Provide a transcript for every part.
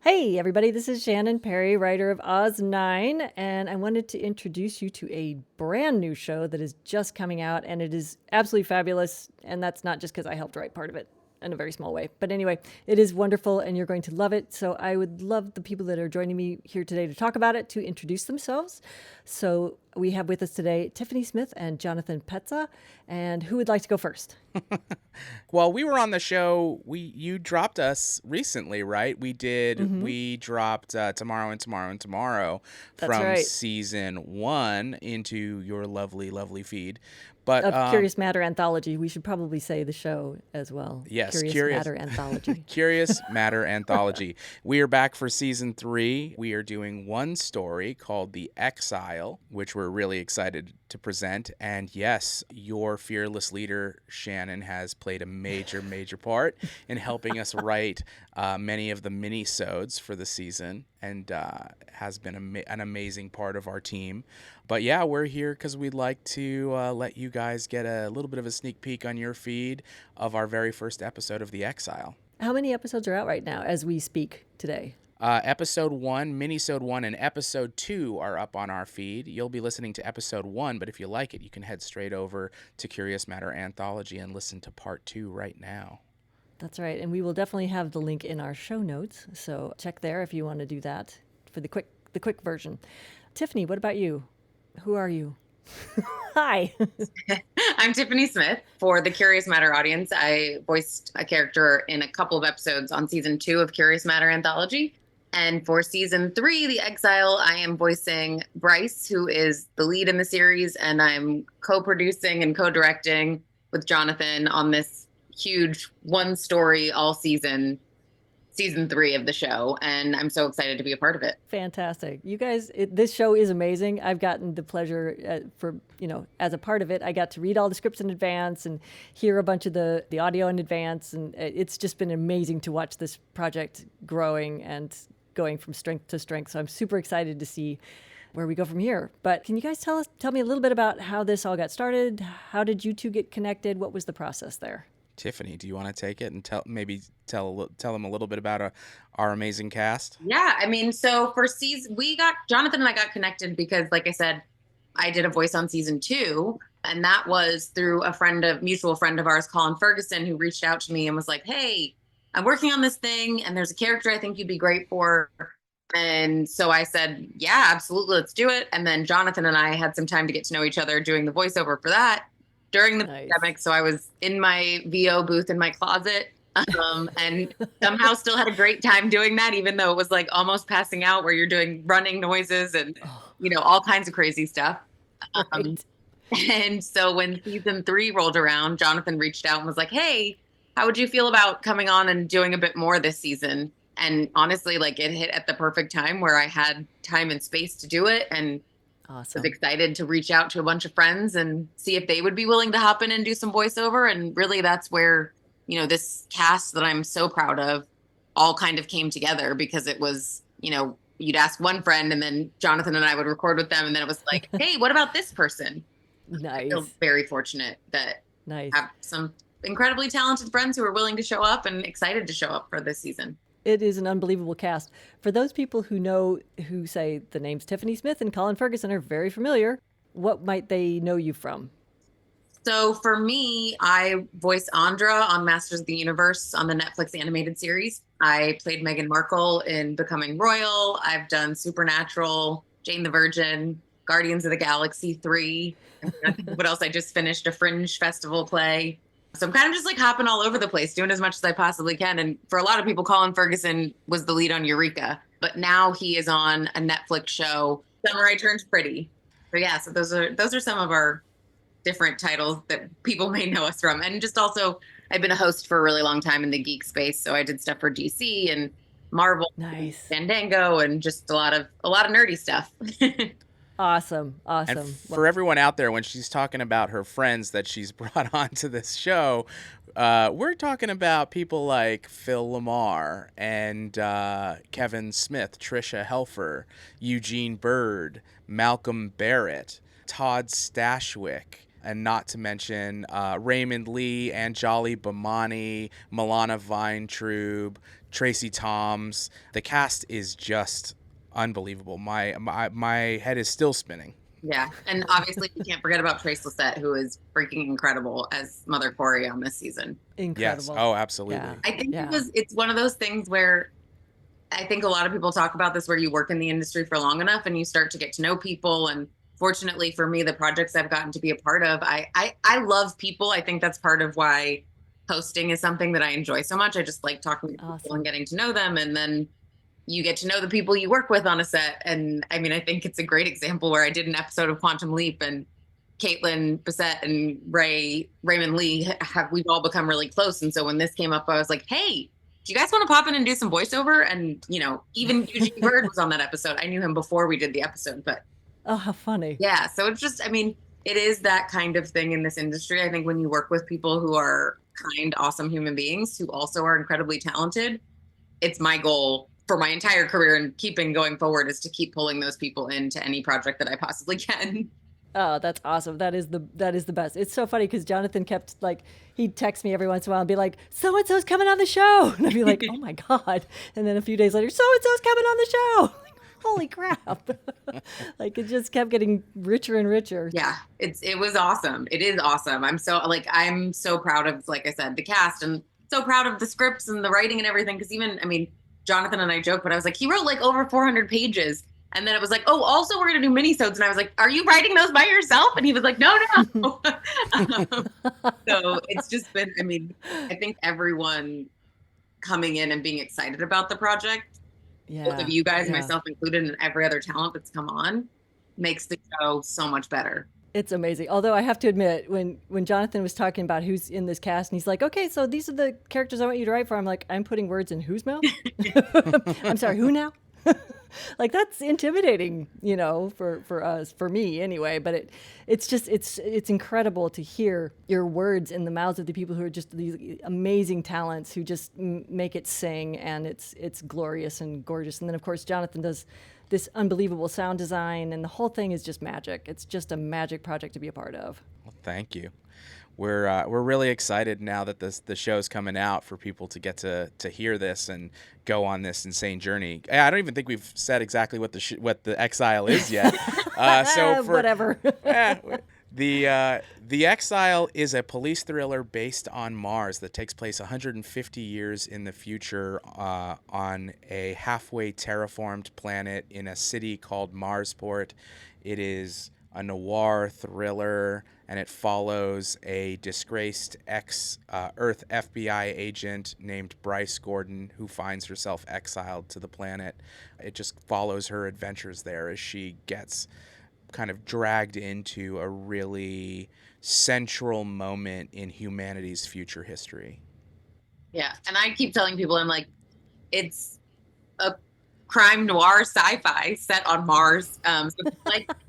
Hey, everybody, this is Shannon Perry, writer of Oz 9, and I wanted to introduce you to a brand new show that is just coming out, and it is absolutely fabulous. And that's not just because I helped write part of it in a very small way. But anyway, it is wonderful, and you're going to love it. So I would love the people that are joining me here today to talk about it to introduce themselves. So we have with us today Tiffany Smith and Jonathan Pezza. And who would like to go first? Well, we were on the show. You dropped us recently, right? We dropped Tomorrow and Tomorrow and Tomorrow That's from right. season 1 into your lovely feed. But Of Curious Matter Anthology. We should probably say the show as well. yes, Curious Matter Anthology. Curious Matter Anthology. We are back for season 3. We are doing one story called The Exile, which we're really excited to present. And yes, your fearless leader, Shannon, has played a major part in helping us write many of the mini-sodes for the season, and has been an amazing part of our team. But yeah, we're here because we'd like to let you guys get a little bit of a sneak peek on your feed of our very first episode of The Exile. How many episodes are out right now as we speak today? Episode 1, Minisode 1, and Episode 2 are up on our feed. You'll be listening to Episode 1, but if you like it, you can head straight over to Curious Matter Anthology and listen to Part 2 right now. That's right. And we will definitely have the link in our show notes. So check there if you want to do that for the quick version. Tiffany, what about you? Who are you? Hi. I'm Tiffany Smith. For the Curious Matter audience, I voiced a character in a couple of episodes on season 2 of Curious Matter Anthology. And for season 3, The Exile, I am voicing Bryce, who is the lead in the series, and I'm co-producing and co-directing with Jonathan on this huge one story all season 3 of the show, and I'm so excited to be a part of it. Fantastic. You guys, this show is amazing. I've gotten the pleasure as a part of it, I got to read all the scripts in advance and hear a bunch of the audio in advance. And it's just been amazing to watch this project growing and going from strength to strength. So I'm super excited to see where we go from here. But can you guys tell me a little bit about how this all got started? How did you two get connected? What was the process there? Tiffany, do you want to take it and tell them a little bit about our amazing cast? Yeah, I mean, so for season, Jonathan and I got connected because, like I said, I did a voice on season 2, and that was through a mutual friend of ours, Colin Ferguson, who reached out to me and was like, "Hey, I'm working on this thing, and there's a character I think you'd be great for." And so I said, "Yeah, absolutely, let's do it." And then Jonathan and I had some time to get to know each other doing the voiceover for that during the pandemic. So I was in my VO booth in my closet, and somehow still had a great time doing that, even though it was like almost passing out, where you're doing running noises and, all kinds of crazy stuff. Right. And so when season 3 rolled around, Jonathan reached out and was like, "Hey, how would you feel about coming on and doing a bit more this season?" And honestly, like, it hit at the perfect time where I had time and space to do it. And Awesome. was excited to reach out to a bunch of friends and see if they would be willing to hop in and do some voiceover. And really, that's where, this cast that I'm so proud of all kind of came together, because it was, you'd ask one friend and then Jonathan and I would record with them. And then it was like, "Hey, what about this person?" Nice. I feel very fortunate that Nice. I have some incredibly talented friends who are willing to show up and excited to show up for this season. It is an unbelievable cast. For those people who say the names Tiffany Smith and Colin Ferguson are very familiar, what might they know you from? So for me, I voiced Andra on Masters of the Universe on the Netflix animated series. I played Meghan Markle in Becoming Royal. I've done Supernatural, Jane the Virgin, Guardians of the Galaxy 3. What else? I just finished a Fringe Festival play. So I'm kind of just like hopping all over the place, doing as much as I possibly can. And for a lot of people, Colin Ferguson was the lead on Eureka, but now he is on a Netflix show, Summer I Turned Pretty. So yeah, so those are some of our different titles that people may know us from. And just also, I've been a host for a really long time in the geek space. So I did stuff for DC and Marvel, Nice. Fandango, and just a lot of nerdy stuff. Awesome. And for everyone out there, when she's talking about her friends that she's brought onto this show, we're talking about people like Phil Lamar and Kevin Smith, Trisha Helfer, Eugene Bird, Malcolm Barrett, Todd Stashwick, and not to mention Raymond Lee, Anjali Bhamani, Milana Weintraub, Tracy Toms. The cast is just unbelievable. My head is still spinning. Yeah. And obviously we can't forget about Trace Lissette, who is freaking incredible as Mother Corey on this season. Incredible. Yes. Oh, absolutely. Yeah. I think Yeah. it's one of those things where I think a lot of people talk about this, where you work in the industry for long enough and you start to get to know people. And fortunately for me, the projects I've gotten to be a part of, I love people. I think that's part of why hosting is something that I enjoy so much. I just like talking to people Awesome. and getting to know them. And then you get to know the people you work with on a set. And I mean, I think it's a great example where I did an episode of Quantum Leap, and Caitlin Bissett and Raymond Lee we've all become really close. And so when this came up, I was like, hey, do you guys want to pop in and do some voiceover? And, you know, even Eugene Bird was on that episode. I knew him before we did the episode, but Oh, how funny. yeah. So it's just, I mean, it is that kind of thing in this industry. I think when you work with people who are kind, awesome human beings who also are incredibly talented, it's my goal for my entire career and keeping going forward is to keep pulling those people into any project that I possibly can. Oh, that's awesome. That is the best. It's so funny because Jonathan kept like, he'd text me every once in a while and be like, so and so's coming on the show. And I'd be like, oh my God. And then a few days later, so and so's coming on the show. Like, holy crap. Like it just kept getting richer and richer. Yeah, it was awesome. It is awesome. I'm so proud of, like I said, the cast, and so proud of the scripts and the writing and everything. Because even, I mean, Jonathan and I joke, but I was like, he wrote like over 400 pages. And then it was like, oh, also we're going to do minisodes. And I was like, are you writing those by yourself? And he was like, no. So it's just been, I mean, I think everyone coming in and being excited about the project, both of you guys, myself included, and every other talent that's come on, makes the show so much better. It's amazing. Although I have to admit, when Jonathan was talking about who's in this cast, and he's like, okay, so these are the characters I want you to write for, I'm like, I'm putting words in whose mouth? I'm sorry, who now? Like that's intimidating, you know, for us, for me anyway. But it's just it's incredible to hear your words in the mouths of the people who are just these amazing talents who just make it sing, and it's glorious and gorgeous. And then of course Jonathan does this unbelievable sound design, and the whole thing is just magic. It's just a magic project to be a part of. Well, thank you. We're really excited now that the show's coming out for people to get to hear this and go on this insane journey. I don't even think we've said exactly what the Exile is yet. So for whatever. The Exile is a police thriller based on Mars that takes place 150 years in the future on a halfway terraformed planet in a city called Marsport. It is a noir thriller, and it follows a disgraced ex-Earth FBI agent named Bryce Gordon who finds herself exiled to the planet. It just follows her adventures there as she gets kind of dragged into a really central moment in humanity's future history. Yeah, and I keep telling people, I'm like, it's a crime noir sci-fi set on Mars. So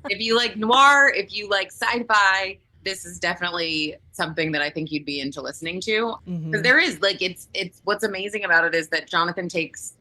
if you like noir, if you like sci-fi, this is definitely something that I think you'd be into listening to. Because there is like, it's what's amazing about it is that Jonathan takes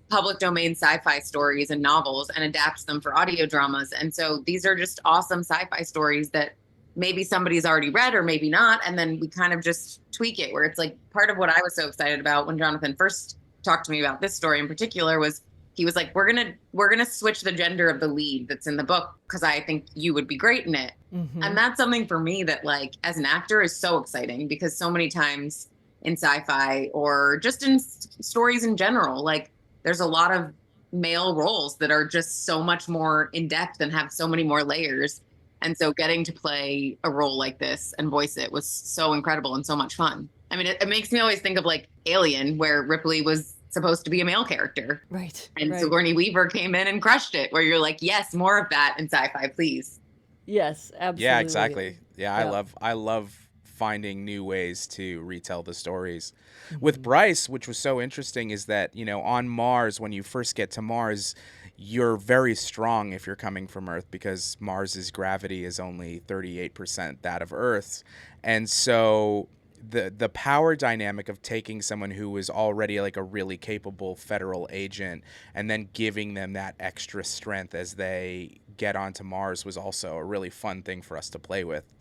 public domain sci-fi stories and novels and adapts them for audio dramas. And so these are just awesome sci-fi stories that maybe somebody's already read or maybe not. And then we kind of just tweak it, where it's like part of what I was so excited about when Jonathan first talked to me about this story in particular was he was like, we're gonna switch the gender of the lead that's in the book because I think you would be great in it. And that's something for me that, like, as an actor is so exciting, because so many times in sci-fi or just in stories in general, like there's a lot of male roles that are just so much more in depth and have so many more layers. And so getting to play a role like this and voice it was so incredible and so much fun. I mean, it makes me always think of like Alien, where Ripley was supposed to be a male character. Right. And Sigourney Weaver came in and crushed it, where you're like, yes, more of that in sci-fi, please. Yes, absolutely. Yeah, exactly. Yeah, I love finding new ways to retell the stories. With Bryce, which was so interesting, is that, you know, on Mars, when you first get to Mars, you're very strong if you're coming from Earth, because Mars's gravity is only 38% that of Earth's. And so the power dynamic of taking someone who was already like a really capable federal agent and then giving them that extra strength as they get onto Mars was also a really fun thing for us to play with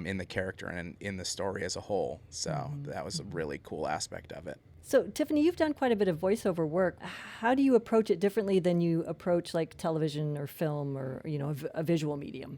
in the character and in the story as a whole. So that was a really cool aspect of it. So, Tiffany, you've done quite a bit of voiceover work. How do you approach it differently than you approach like television or film or, a visual medium?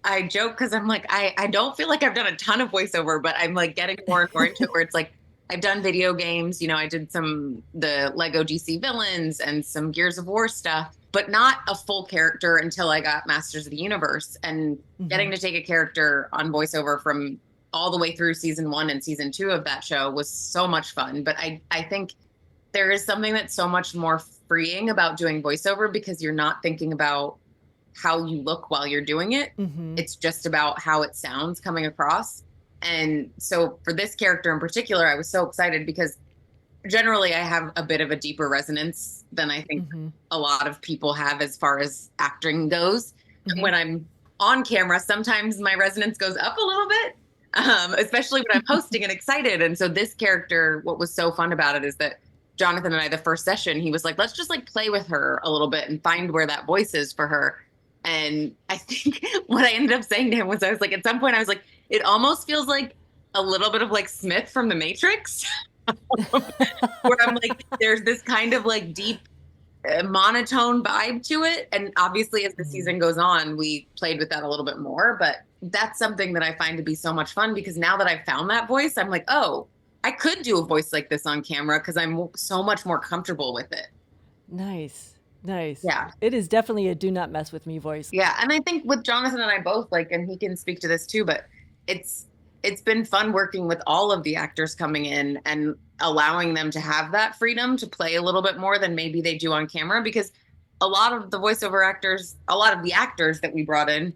I joke because I'm like, I don't feel like I've done a ton of voiceover, but I'm like getting more and more into it where it's like, I've done video games, I did the Lego GC villains and some Gears of War stuff, but not a full character until I got Masters of the Universe. And getting to take a character on voiceover from all the way through season 1 and season 2 of that show was so much fun. But I think there is something that's so much more freeing about doing voiceover because you're not thinking about how you look while you're doing it. It's just about how it sounds coming across. And so for this character in particular, I was so excited because generally I have a bit of a deeper resonance than I think a lot of people have as far as acting goes. When I'm on camera, sometimes my resonance goes up a little bit, especially when I'm hosting and excited. And so this character, what was so fun about it is that Jonathan and I, the first session, he was like, let's just like play with her a little bit and find where that voice is for her. And I think what I ended up saying to him was, I was like, at some point I was like, it almost feels like a little bit of like Smith from The Matrix, where I'm like, there's this kind of like deep monotone vibe to it. And obviously as the season goes on, we played with that a little bit more, but that's something that I find to be so much fun because now that I've found that voice, I'm like, oh, I could do a voice like this on camera because I'm so much more comfortable with it. Nice. Yeah. It is definitely a do not mess with me voice. Yeah. And I think with Jonathan and I both, like, and he can speak to this too, but it's been fun working with all of the actors coming in and allowing them to have that freedom to play a little bit more than maybe they do on camera, because a lot of the voiceover actors, a lot of the actors that we brought in,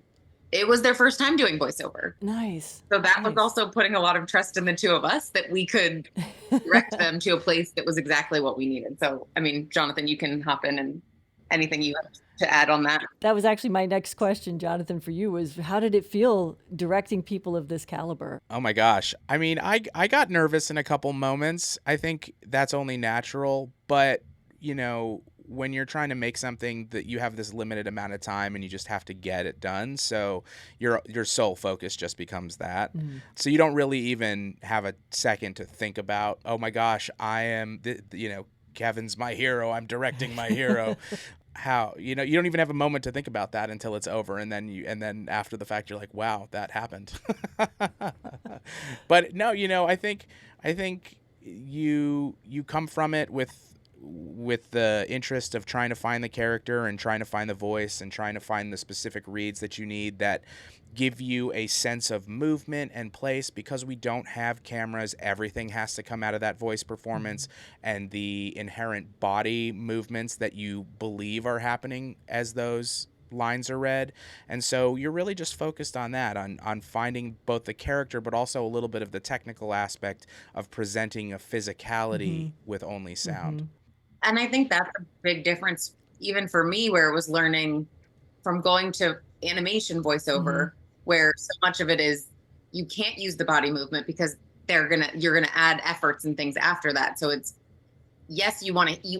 it was their first time doing voiceover. Nice. So that was also putting a lot of trust in the two of us that we could direct them to a place that was exactly what we needed. So, I mean, Jonathan, you can hop in and anything you have to add on that. That was actually my next question, Jonathan, for you was how did it feel directing people of this caliber? Oh my gosh. I mean, I got nervous in a couple moments. I think that's only natural, but when you're trying to make something that you have this limited amount of time and you just have to get it done. So your sole focus just becomes that. So you don't really even have a second to think about, oh my gosh, I am, Kevin's my hero. I'm directing my hero. How you don't even have a moment to think about that until it's over, and then after the fact you're like, wow, that happened. But no, I think you come from it with the interest of trying to find the character and trying to find the voice and trying to find the specific reads that you need that give you a sense of movement and place. Because we don't have cameras, everything has to come out of that voice performance and the inherent body movements that you believe are happening as those lines are read. And so you're really just focused on that, on finding both the character but also a little bit of the technical aspect of presenting a physicality with only sound. And I think that's a big difference even for me, where it was learning from going to animation voiceover, where so much of it is you can't use the body movement because you're gonna add efforts and things after that. So it's, yes, you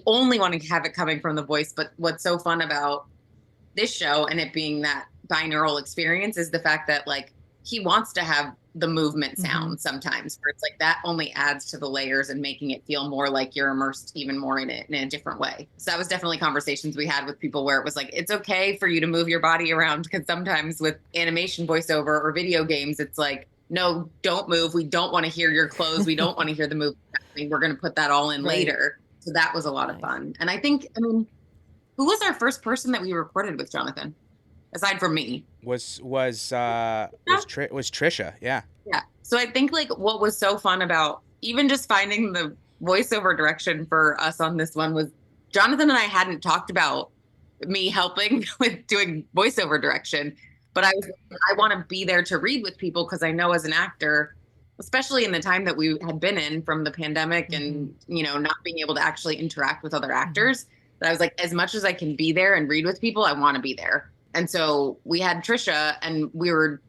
only want to have it coming from the voice, but what's so fun about this show and it being that binaural experience is the fact that like he wants to have the movement sound sometimes, where it's like that only adds to the layers and making it feel more like you're immersed even more in it in a different way. So that was definitely conversations we had with people where it was like, it's okay for you to move your body around, because sometimes with animation voiceover or video games, it's like, no, don't move. We don't want to hear your clothes. We don't want to hear the movement. We're going to put that all in later. So that was a lot of fun. And I think, who was our first person that we recorded with, Jonathan? Aside from me, was Trisha. Yeah. So I think like what was so fun about even just finding the voiceover direction for us on this one was Jonathan and I hadn't talked about me helping with doing voiceover direction, but I want to be there to read with people, because I know as an actor, especially in the time that we had been in from the pandemic and not being able to actually interact with other actors, that I was like, as much as I can be there and read with people, I want to be there. And so we had Trisha and we were,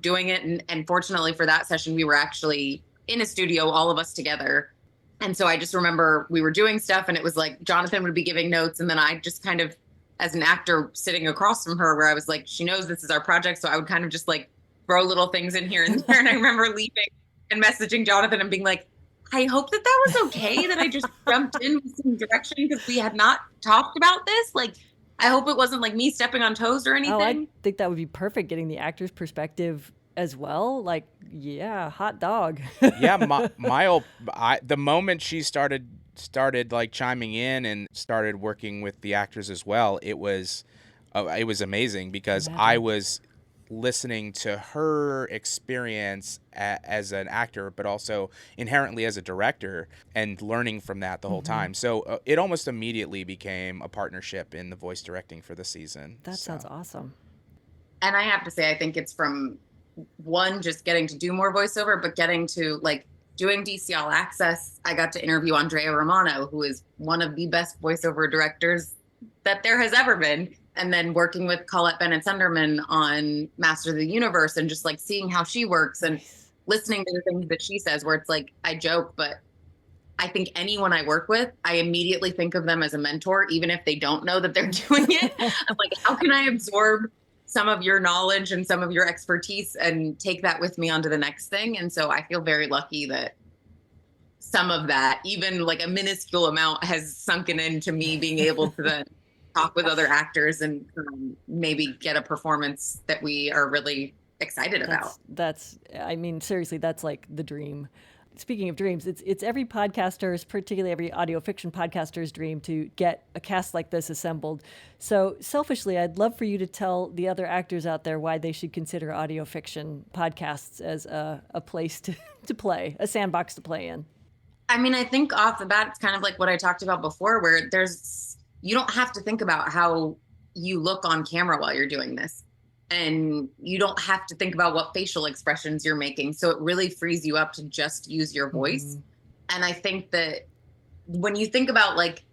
doing it. And fortunately for that session, we were actually in a studio, all of us together. And so I just remember we were doing stuff and it was like, Jonathan would be giving notes. And then I just kind of, as an actor sitting across from her, where I was like, she knows this is our project. So I would kind of just like throw little things in here and there. And I remember leaving and messaging Jonathan and being like, I hope that that was okay that I just jumped in with some direction because we had not talked about this. Like, I hope it wasn't like me stepping on toes or Oh, I anything. think that would be perfect, getting the actor's perspective as well. Like, yeah, hot dog. Yeah, the moment she started like chiming in and started working with the actors as well, it was amazing because I was listening to her experience as an actor, but also inherently as a director, and learning from that the whole time. So it almost immediately became a partnership in the voice directing for the season. That sounds awesome. And I have to say, I think it's from one, just getting to do more voiceover, but getting to like doing DC All Access. I got to interview Andrea Romano, who is one of the best voiceover directors that there has ever been. And then working with Colette Bennett Sunderman on Master of the Universe and just like seeing how she works and listening to the things that she says, where it's like, I joke, but I think anyone I work with, I immediately think of them as a mentor, even if they don't know that they're doing it. I'm like, how can I absorb some of your knowledge and some of your expertise and take that with me onto the next thing? And so I feel very lucky that some of that, even like a minuscule amount, has sunken into me being able to then talk with other actors and maybe get a performance that we are really excited about. That's, I mean, seriously, that's like the dream. Speaking of dreams, it's every podcaster's, particularly every audio fiction podcaster's dream to get a cast like this assembled. So selfishly, I'd love for you to tell the other actors out there why they should consider audio fiction podcasts as a place to play, a sandbox to play in. I mean, I think off the bat, it's kind of like what I talked about before, where you don't have to think about how you look on camera while you're doing this. And you don't have to think about what facial expressions you're making. So it really frees you up to just use your voice. And I think that when you think about like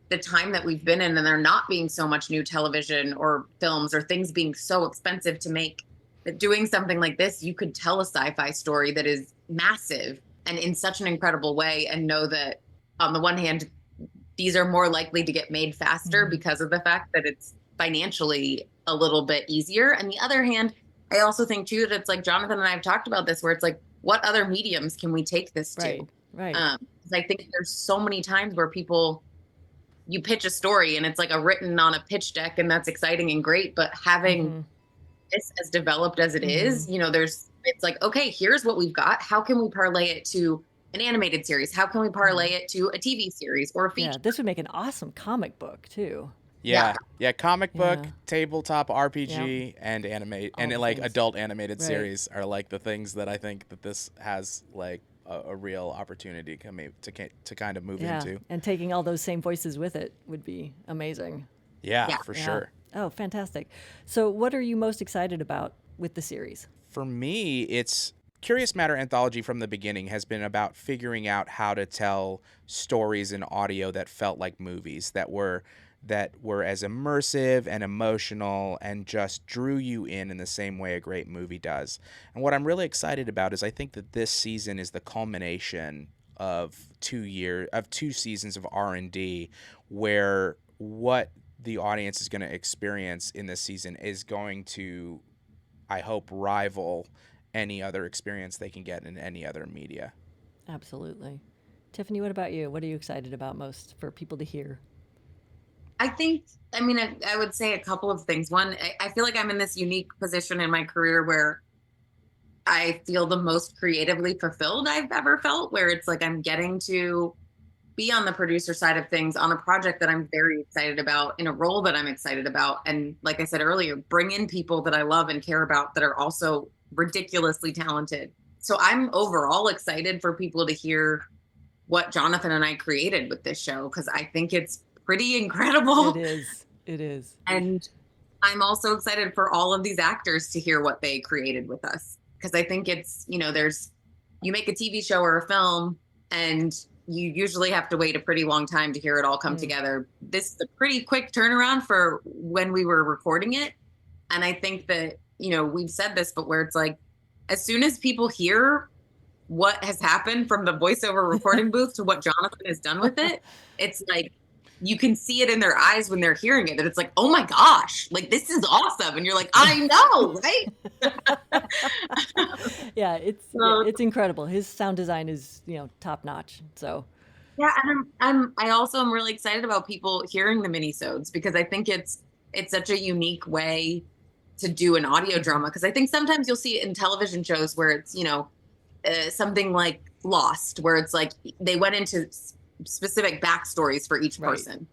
the time that we've been in and there not being so much new television or films or things being so expensive to make, that doing something like this, you could tell a sci-fi story that is massive and in such an incredible way, and know that on the one hand, these are more likely to get made faster because of the fact that it's financially a little bit easier. And the other hand, I also think too that it's like Jonathan and I have talked about this, where it's like, what other mediums can we take this to? Right. 'Cause I think there's so many times where you pitch a story and it's like written on a pitch deck, and that's exciting and great. But having this as developed as it is, it's like, okay, here's what we've got. How can we parlay it to an animated series? How can we parlay it to a TV series or a feature? Yeah, this would make an awesome comic book too. Yeah, comic book, tabletop RPG, and animate, and like adult animated series are like the things that I think that this has like a real opportunity to kind of move into. And taking all those same voices with it would be amazing. Yeah, for sure. Oh, fantastic. So what are you most excited about with the series? For me, it's Curious Matter Anthology from the beginning has been about figuring out how to tell stories in audio that felt like movies, that were as immersive and emotional and just drew you in the same way a great movie does. And what I'm really excited about is I think that this season is the culmination of 2 seasons of R&D, where what the audience is going to experience in this season is going to, I hope, rival any other experience they can get in any other media. Absolutely. Tiffany, what about you? What are you excited about most for people to hear? I would say a couple of things. One, I feel like I'm in this unique position in my career where I feel the most creatively fulfilled I've ever felt, where it's like I'm getting to be on the producer side of things on a project that I'm very excited about, in a role that I'm excited about. And like I said earlier, bring in people that I love and care about that are also ridiculously talented. So I'm overall excited for people to hear what Jonathan and I created with this show, because I think it's pretty incredible. It is. And I'm also excited for all of these actors to hear what they created with us, because I think it's, you make a TV show or a film and you usually have to wait a pretty long time to hear it all come together. This is a pretty quick turnaround for when we were recording it. And I think that, we've said this, but where it's like, as soon as people hear what has happened from the voiceover recording booth to what Jonathan has done with it, it's like you can see it in their eyes when they're hearing it, that it's like, oh my gosh, like this is awesome. And you're like, I know, right? Yeah, So it's incredible. His sound design is, top notch. So yeah, and I also am really excited about people hearing the minisodes, because I think it's such a unique way to do an audio drama. Because I think sometimes you'll see it in television shows where it's, something like Lost, where it's like they went into specific backstories for each Right. person.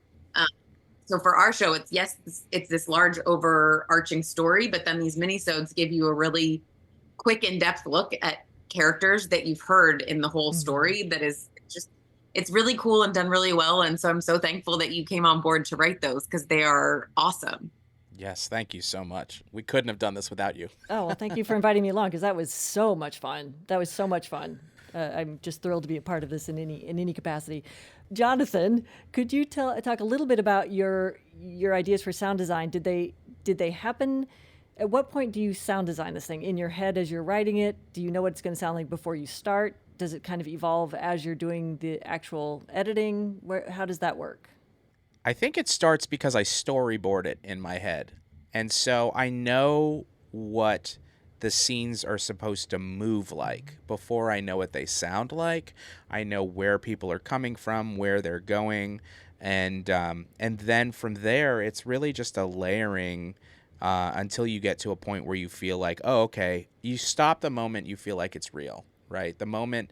So for our show, it's this large overarching story, but then these minisodes give you a really quick, in-depth look at characters that you've heard in the whole story. That is just, it's really cool and done really well. And so I'm so thankful that you came on board to write those, because they are awesome. Yes, thank you so much. We couldn't have done this without you. Oh, well, thank you for inviting me along, because that was so much fun. I'm just thrilled to be a part of this in any capacity. Jonathan, could you talk a little bit about your ideas for sound design? Did they happen? At what point do you sound design this thing? In your head as you're writing it? Do you know what it's going to sound like before you start? Does it kind of evolve as you're doing the actual editing? How does that work? I think it starts because I storyboard it in my head. And so I know what the scenes are supposed to move like before I know what they sound like. I know where people are coming from, where they're going. And then from there, it's really just a layering until you get to a point where you feel like, oh, okay, you stop the moment you feel like it's real. Right. The moment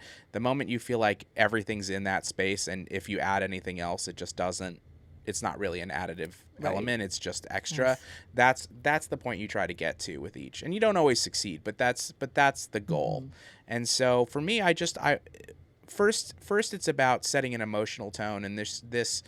you feel like everything's in that space, and if you add anything else, it's not really an additive element. It's just extra. Nice. That's the point you try to get to with each, and you don't always succeed, but that's the goal. And so for me, first it's about setting an emotional tone, and the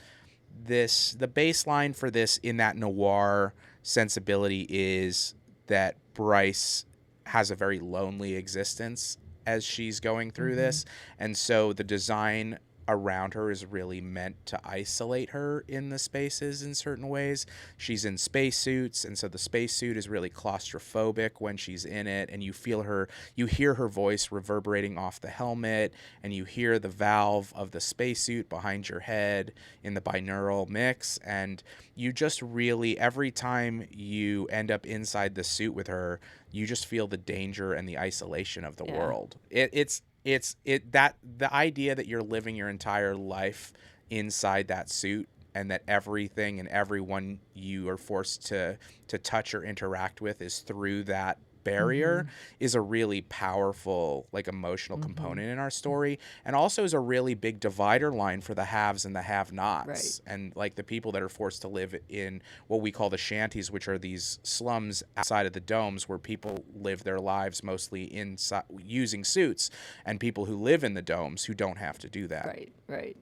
baseline for this in that noir sensibility is that Bryce has a very lonely existence as she's going through this, and so the design around her is really meant to isolate her in the spaces in certain ways. She's in spacesuits, and so the spacesuit is really claustrophobic when she's in it, and you hear her voice reverberating off the helmet, and you hear the valve of the spacesuit behind your head in the binaural mix, and you just really, every time you end up inside the suit with her, you just feel the danger and the isolation of the world. The idea that you're living your entire life inside that suit, and that everything and everyone you are forced to touch or interact with is through that barrier is a really powerful, like, emotional component in our story, and also is a really big divider line for the haves and the have-nots. And like the people that are forced to live in what we call the shanties, which are these slums outside of the domes where people live their lives mostly inside using suits, and people who live in the domes who don't have to do that. Right.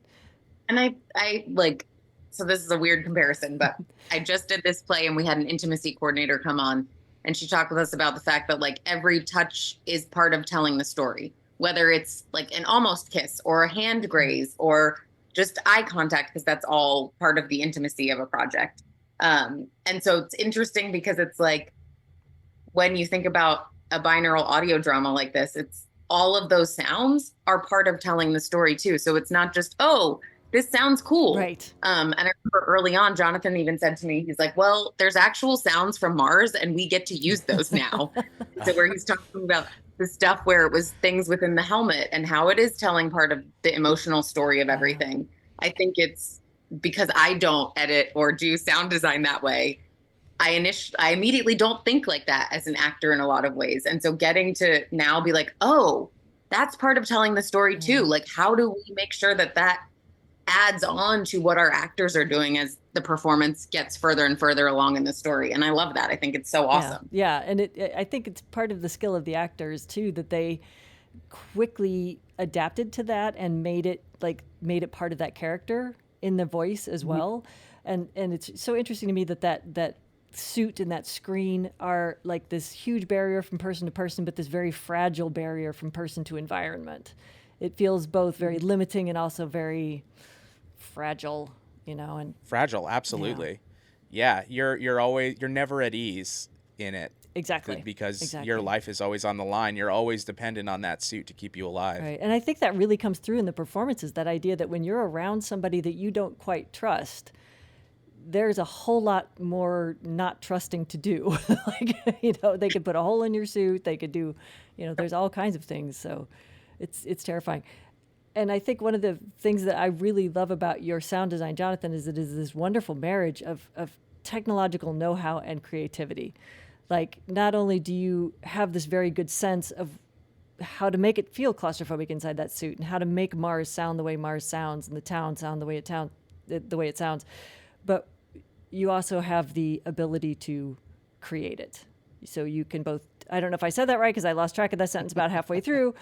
And I like, so this is a weird comparison, but I just did this play and we had an intimacy coordinator come on, and she talked with us about the fact that, like, every touch is part of telling the story, whether it's like an almost kiss or a hand graze or just eye contact, because that's all part of the intimacy of a project. And so it's interesting because it's like, when you think about a binaural audio drama like this, it's all of those sounds are part of telling the story too. So it's not just, oh, this sounds cool. Right. And I remember early on, Jonathan even said to me, he's like, well, there's actual sounds from Mars and we get to use those now. So where he's talking about the stuff where it was things within the helmet and how it is telling part of the emotional story of everything. I think it's because I don't edit or do sound design that way. I immediately don't think like that as an actor in a lot of ways. And so getting to now be like, oh, that's part of telling the story too. Like, how do we make sure that adds on to what our actors are doing as the performance gets further and further along in the story? And I love that. I think it's so awesome. Yeah. And I think it's part of the skill of the actors too, that they quickly adapted to that and made it part of that character in the voice as well. And it's so interesting to me that suit and that screen are like this huge barrier from person to person, but this very fragile barrier from person to environment. It feels both very limiting and also very fragile, and fragile. Absolutely. Yeah. You're never at ease in it. Exactly. Because your life is always on the line. You're always dependent on that suit to keep you alive. Right. And I think that really comes through in the performances, that idea that when you're around somebody that you don't quite trust, there's a whole lot more not trusting to do. They could put a hole in your suit. They could do, there's all kinds of things. So it's terrifying. And I think one of the things that I really love about your sound design, Jonathan, is it is this wonderful marriage of technological know-how and creativity. Like, not only do you have this very good sense of how to make it feel claustrophobic inside that suit, and how to make Mars sound the way Mars sounds, and the town sound the way it sounds, but you also have the ability to create it. So you can both, I don't know if I said that right because I lost track of that sentence about halfway through,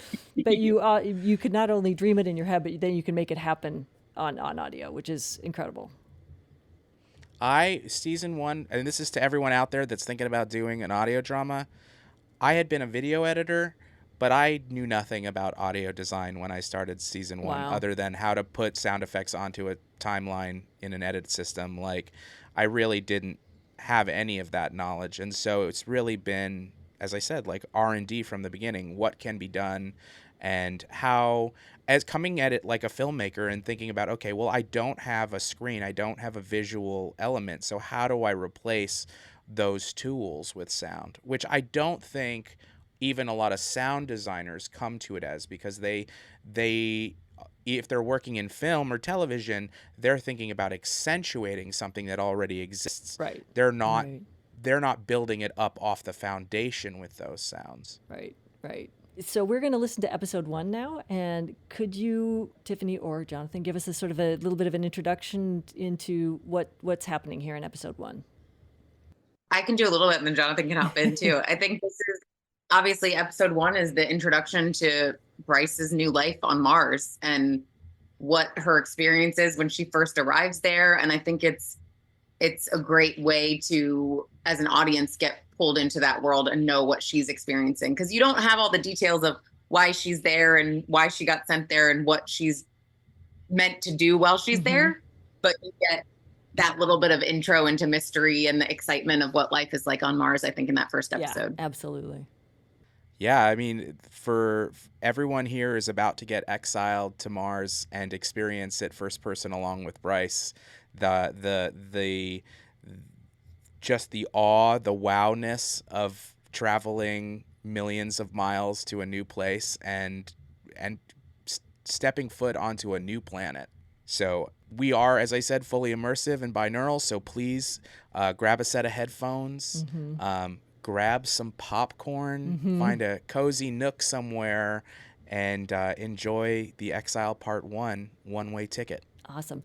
but you could not only dream it in your head, but then you can make it happen on audio, which is incredible. Season 1, and this is to everyone out there that's thinking about doing an audio drama, I had been a video editor, but I knew nothing about audio design when I started season 1, other than how to put sound effects onto a timeline in an edit system. Like, I really didn't have any of that knowledge. And so it's really been, as I said, like R&D from the beginning. What can be done, and how, as coming at it like a filmmaker and thinking about, okay, well, I don't have a screen, I don't have a visual element, so how do I replace those tools with sound? Which I don't think even a lot of sound designers come to it as, because they if they're working in film or television, they're thinking about accentuating something that already exists. Right. They're not building it up off the foundation with those sounds. Right. So we're going to listen to episode 1 now. And could you, Tiffany or Jonathan, give us a sort of a little bit of an introduction into what's happening here in episode 1? I can do a little bit, and then Jonathan can hop in too. I think this is obviously episode 1 is the introduction to Bryce's new life on Mars and what her experience is when she first arrives there. And I think it's a great way to, as an audience, get pulled into that world and know what she's experiencing, because you don't have all the details of why she's there and why she got sent there and what she's meant to do while she's there, but you get that little bit of intro into mystery and the excitement of what life is like on Mars, I think, in that first episode. Yeah, absolutely. Yeah, I mean, for everyone here is about to get exiled to Mars and experience it first person along with Bryce. The just the awe, the wowness of traveling millions of miles to a new place and stepping foot onto a new planet. So we are, as I said, fully immersive and binaural. So please grab a set of headphones. Grab some popcorn, find a cozy nook somewhere, and enjoy the Exile Part 1 one-way ticket. Awesome.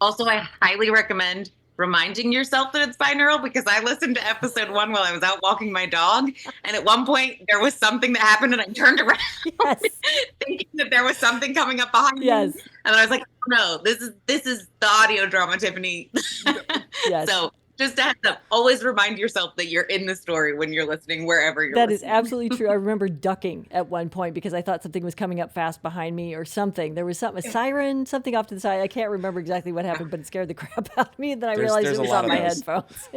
Also, I highly recommend reminding yourself that it's binaural, because I listened to episode 1 while I was out walking my dog, and at one point there was something that happened and I turned around thinking that there was something coming up behind me. And I was like, oh, no, this is the audio drama, Tiffany. So just a heads up, always remind yourself that you're in the story when you're listening, wherever you're listening. That is absolutely true. I remember ducking at one point because I thought something was coming up fast behind me or something. There was a siren, something off to the side. I can't remember exactly what happened, but it scared the crap out of me. And then I realized it was on my headphones,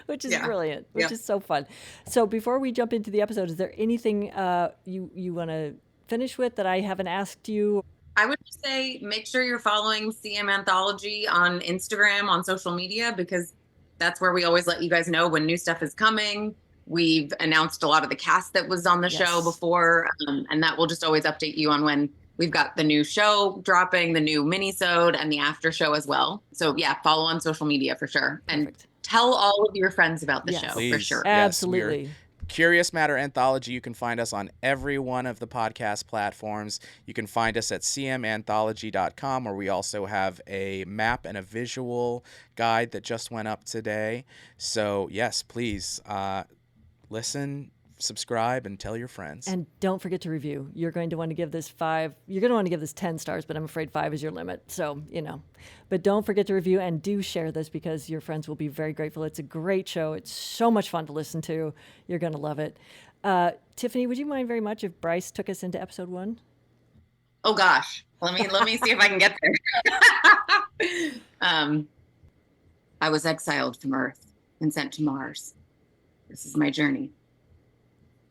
which is brilliant, which is so fun. So before we jump into the episode, is there anything you want to finish with that I haven't asked you? I would say make sure you're following CM Anthology on Instagram, on social media, because that's where we always let you guys know when new stuff is coming. We've announced a lot of the cast that was on the show before, and that will just always update you on when we've got the new show dropping, the new mini-sode, and the after show as well. So yeah, follow on social media for sure. And tell all of your friends about the show for sure. Absolutely. Yes, Curious Matter Anthology. You can find us on every one of the podcast platforms. You can find us at cmanthology.com, where we also have a map and a visual guide that just went up today. So yes, please listen, subscribe, and tell your friends. And don't forget to review. You're going to want to give this 5. You're going to want to give this 10 stars, but I'm afraid 5 is your limit. So, but don't forget to review, and do share this because your friends will be very grateful. It's a great show. It's so much fun to listen to. You're going to love it. Tiffany, would you mind very much if Bryce took us into episode 1? Oh gosh. Let me see if I can get there. I was exiled from Earth and sent to Mars. This is my journey.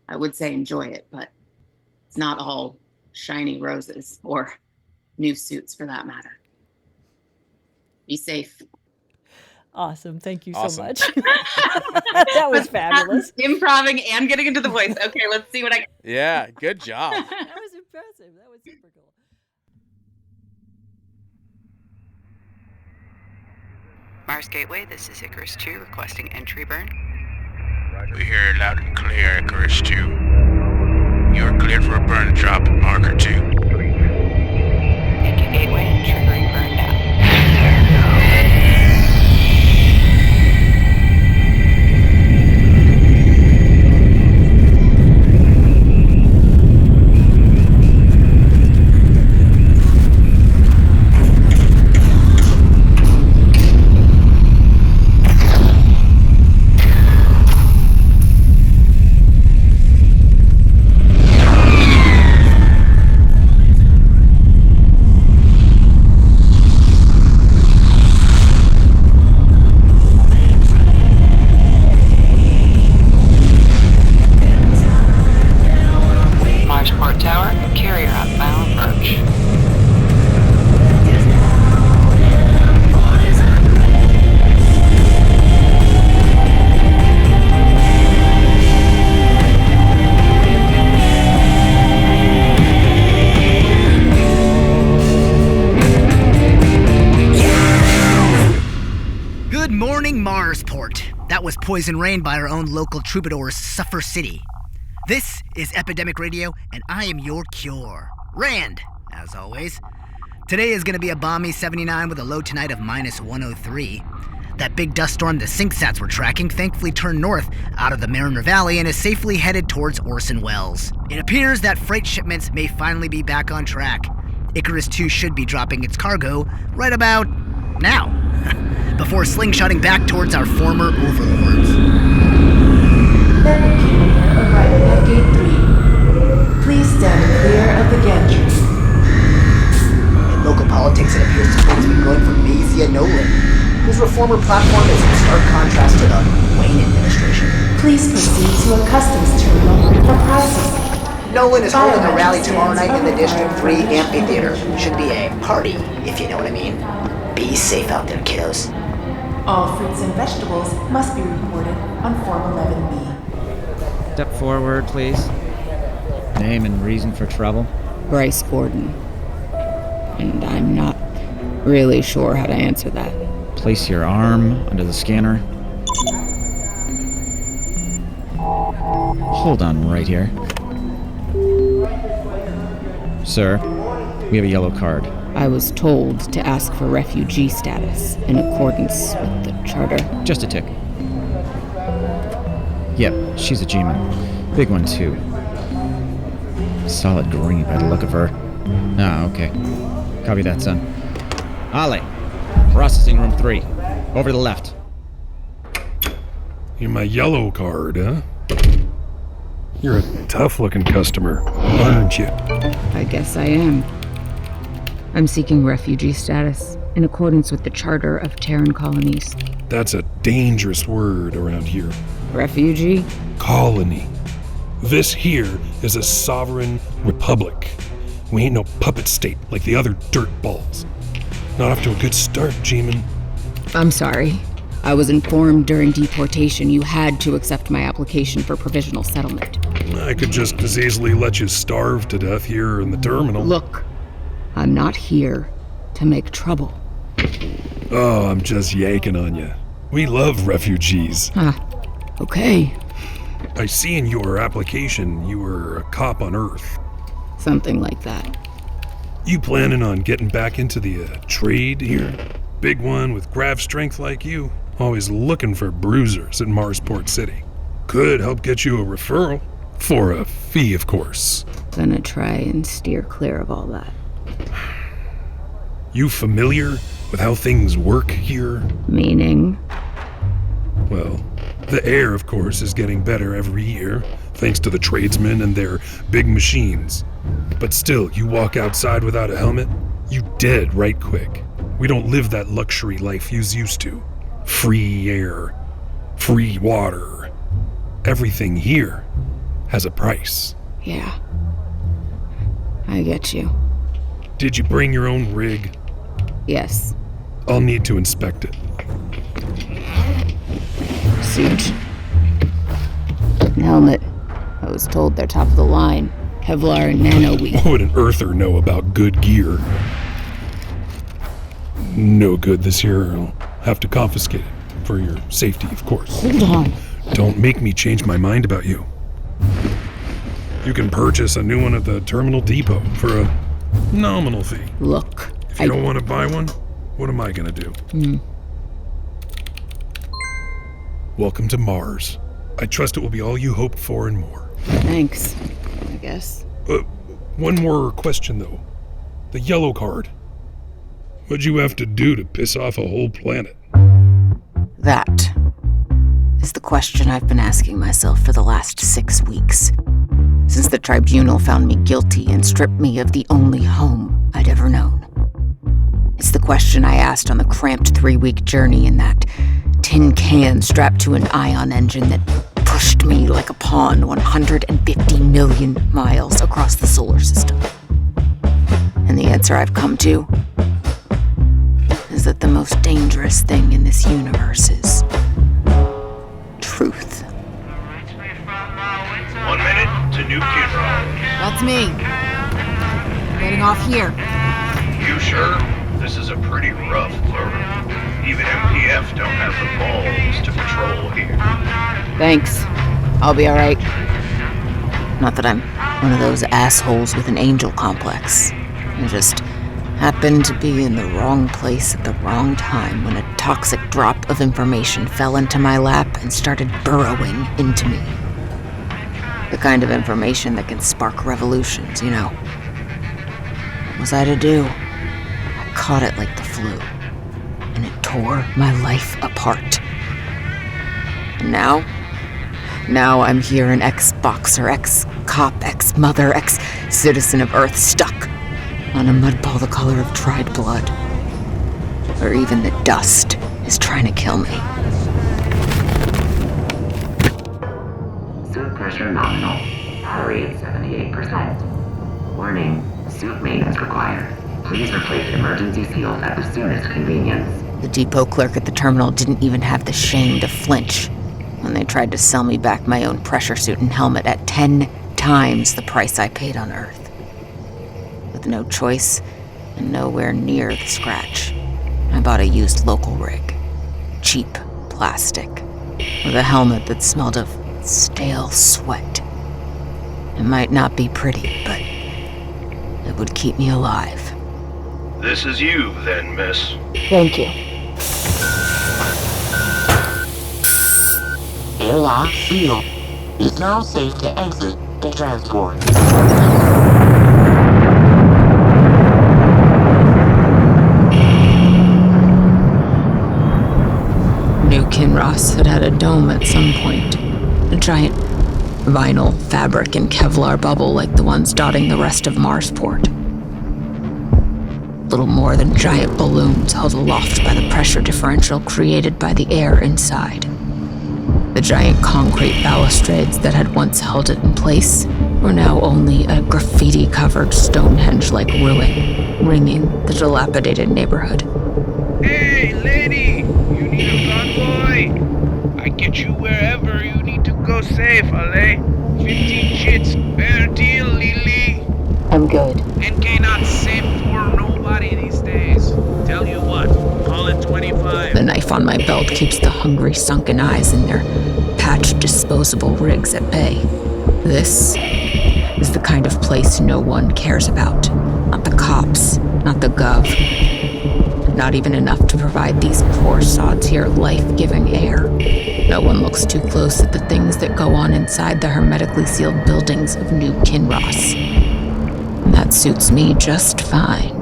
I would say enjoy it, but it's not all shiny roses or new suits for that matter. Be safe. Awesome. Thank you Awesome. so much. That was fabulous. Improving and getting into the voice. Okay, let's see what I... Yeah, good job. That was impressive. That was super cool. Mars Gateway, this is Icarus 2 requesting entry burn. We hear it loud and clear, Icarus 2. You are cleared for a burn drop at marker 2. Into Gateway and triggering burn down. That was Poison Rain by our own local troubadours, Suffer City. This is Epidemic Radio, and I am your cure. Rand, as always. Today is going to be a balmy 79 with a low tonight of minus 103. That big dust storm the SyncSats were tracking thankfully turned north out of the Mariner Valley and is safely headed towards Orson Welles. It appears that freight shipments may finally be back on track. Icarus 2 should be dropping its cargo right about now, before slingshotting back towards our former overlords. Then arriving at Gate 3. Please stand clear of the gantry. In local politics, it appears to things been going for Mazia Nolan, whose reformer platform is in stark contrast to the Wayne administration. Please proceed to a customs terminal for processing. Nolan is holding a rally tomorrow night in the District 3 amphitheater. Should be a party, if you know what I mean. Be safe out there, kiddos. All fruits and vegetables must be reported on Form 11B. Step forward, please. Name and reason for trouble. Bryce Gordon. And I'm not really sure how to answer that. Place your arm under the scanner. Hold on right here. Sir, we have a yellow card. I was told to ask for refugee status in accordance with the charter. Just a tick. Yep, she's a G-man. Big one, too. Solid green by the look of her. Ah, okay. Copy that, son. Ale, processing room 3. Over to the left. You're my yellow card, huh? You're a tough-looking customer, aren't you? I guess I am. I'm seeking refugee status in accordance with the Charter of Terran Colonies. That's a dangerous word around here. Refugee? Colony. This here is a sovereign republic. We ain't no puppet state like the other dirtballs. Not off to a good start, G-man. I'm sorry. I was informed during deportation you had to accept my application for provisional settlement. I could just as easily let you starve to death here in the terminal. Look, I'm not here to make trouble. Oh, I'm just yanking on you. We love refugees. Okay. I see in your application you were a cop on Earth. Something like that. You planning on getting back into the trade here? Big one with grav strength like you. Always looking for bruisers at Marsport City. Could help get you a referral. For a fee, of course. Gonna try and steer clear of all that. You familiar with how things work here? Meaning? Well, the air, of course, is getting better every year, thanks to the tradesmen and their big machines. But still, you walk outside without a helmet, you dead right quick. We don't live that luxury life you's used to. Free air, free water. everything here has a price. Yeah. I get you. Did you bring your own rig? Yes. I'll need to inspect it. Suit. Helmet. I was told they're top of the line. Kevlar and nano wheat. What would an earther know about good gear? No good this year. I'll have to confiscate it. For your safety, of course. Hold on. Don't make me change my mind about you. You can purchase a new one at the terminal depot for a nominal fee. Look, If you don't want to buy one, what am I gonna do? Welcome to Mars. I trust it will be all you hoped for and more. Thanks, I guess. One more question, though. The yellow card. What'd you have to do to piss off a whole planet? That is the question I've been asking myself for the last 6 weeks. Since the tribunal found me guilty and stripped me of the only home I'd ever known. It's the question I asked on the cramped 3-week journey in that tin can strapped to an ion engine that pushed me like a pawn 150 million miles across the solar system. And the answer I've come to is that the most dangerous thing in this universe is truth. 1 minute to New Kinross. That's me. Getting off here. You sure? This is a pretty rough blur. Even MPF don't have the balls to patrol here. Thanks. I'll be alright. Not that I'm one of those assholes with an angel complex. I just happened to be in the wrong place at the wrong time when a toxic drop of information fell into my lap and started burrowing into me. The kind of information that can spark revolutions, you know. What was I to do? I caught it like the flu, and it tore my life apart. And now I'm here, an ex-boxer, ex-cop, ex-mother, ex-citizen of Earth, stuck on a mudball the color of dried blood, where even the dust is trying to kill me. Suit pressure nominal. Power rate 78%. Warning, suit maintenance required. Please replace emergency seals at the soonest convenience. The depot clerk at the terminal didn't even have the shame to flinch when they tried to sell me back my own pressure suit and helmet at 10 times the price I paid on Earth. With no choice and nowhere near the scratch, I bought a used local rig. Cheap plastic, with a helmet that smelled of stale sweat. It might not be pretty, but it would keep me alive. This is you, then, miss. Thank you. Airlock sealed. It's now safe to exit the transport. New Kinross had a dome at some point. A giant vinyl, fabric, and Kevlar bubble like the ones dotting the rest of Marsport. Little more than giant balloons held aloft by the pressure differential created by the air inside. The giant concrete balustrades that had once held it in place were now only a graffiti-covered Stonehenge-like ruin, ringing the dilapidated neighborhood. Hey, lady! You need a convoy? I get you wherever you need to go safe, allez? 15 chits, fair deal, Lily. I'm good. NK not safe for nobody these days. Tell you what, call it 25. The knife on my belt keeps the hungry, sunken eyes in their patched disposable rigs at bay. This is the kind of place no one cares about. Not the cops, not the gov. Not even enough to provide these poor sods here life-giving air. No one looks too close at the things that go on inside the hermetically sealed buildings of New Kinross. And that suits me just fine.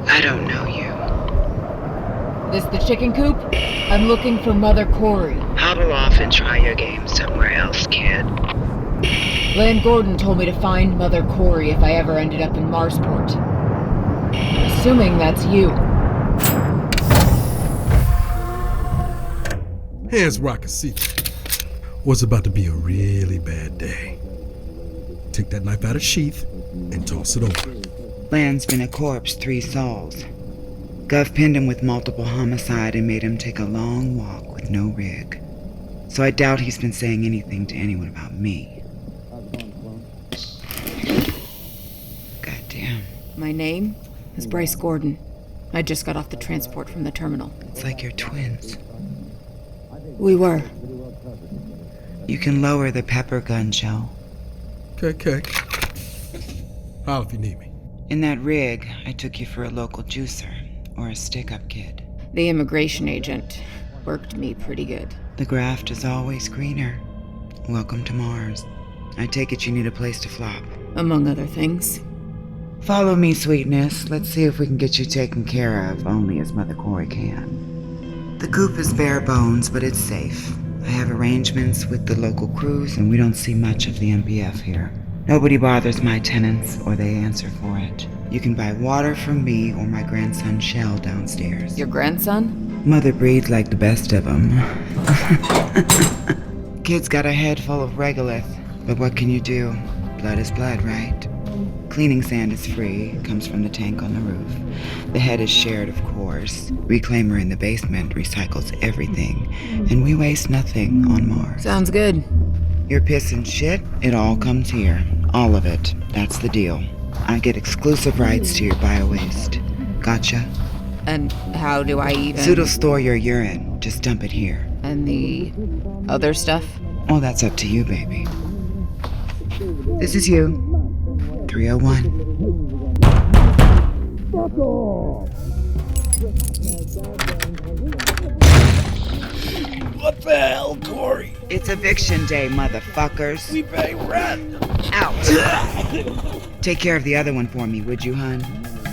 I don't know you. This the chicken coop? I'm looking for Mother Corey. Hobble off and try your game somewhere else, kid. Lan Gordon told me to find Mother Corey if I ever ended up in Marsport. Assuming that's you. Hands where I can see. What's about to be a really bad day. Take that knife out of sheath and toss it over. Land's been a corpse 3 sols. Gov pinned him with multiple homicide and made him take a long walk with no rig. So I doubt he's been saying anything to anyone about me. Goddamn. My name is Bryce Gordon. I just got off the transport from the terminal. It's like you're twins. We were. You can lower the pepper gun, Joe. Okay. Holler if you need me. In that rig, I took you for a local juicer, or a stick-up kid. The immigration agent worked me pretty good. The graft is always greener. Welcome to Mars. I take it you need a place to flop. Among other things. Follow me, sweetness. Let's see if we can get you taken care of, only as Mother Corey can. The coop is bare bones, but it's safe. I have arrangements with the local crews, and we don't see much of the MPF here. Nobody bothers my tenants, or they answer for it. You can buy water from me or my grandson Shell downstairs. Your grandson? Mother breeds like the best of them. Kid's got a head full of regolith, but what can you do? Blood is blood, right? Cleaning sand is free, comes from the tank on the roof. The head is shared, of course. Reclaimer in the basement recycles everything, and we waste nothing on Mars. Sounds good. Your piss and shit, it all comes here. All of it. That's the deal. I get exclusive rights to your bio-waste. Gotcha? And how do I even... Zood'll store your urine. Just dump it here. And the other stuff? Oh, that's up to you, baby. This is you. 301. Fuck off! What the hell, Corey? It's eviction day, motherfuckers. We pay rent. Out. Take care of the other one for me, would you, hun?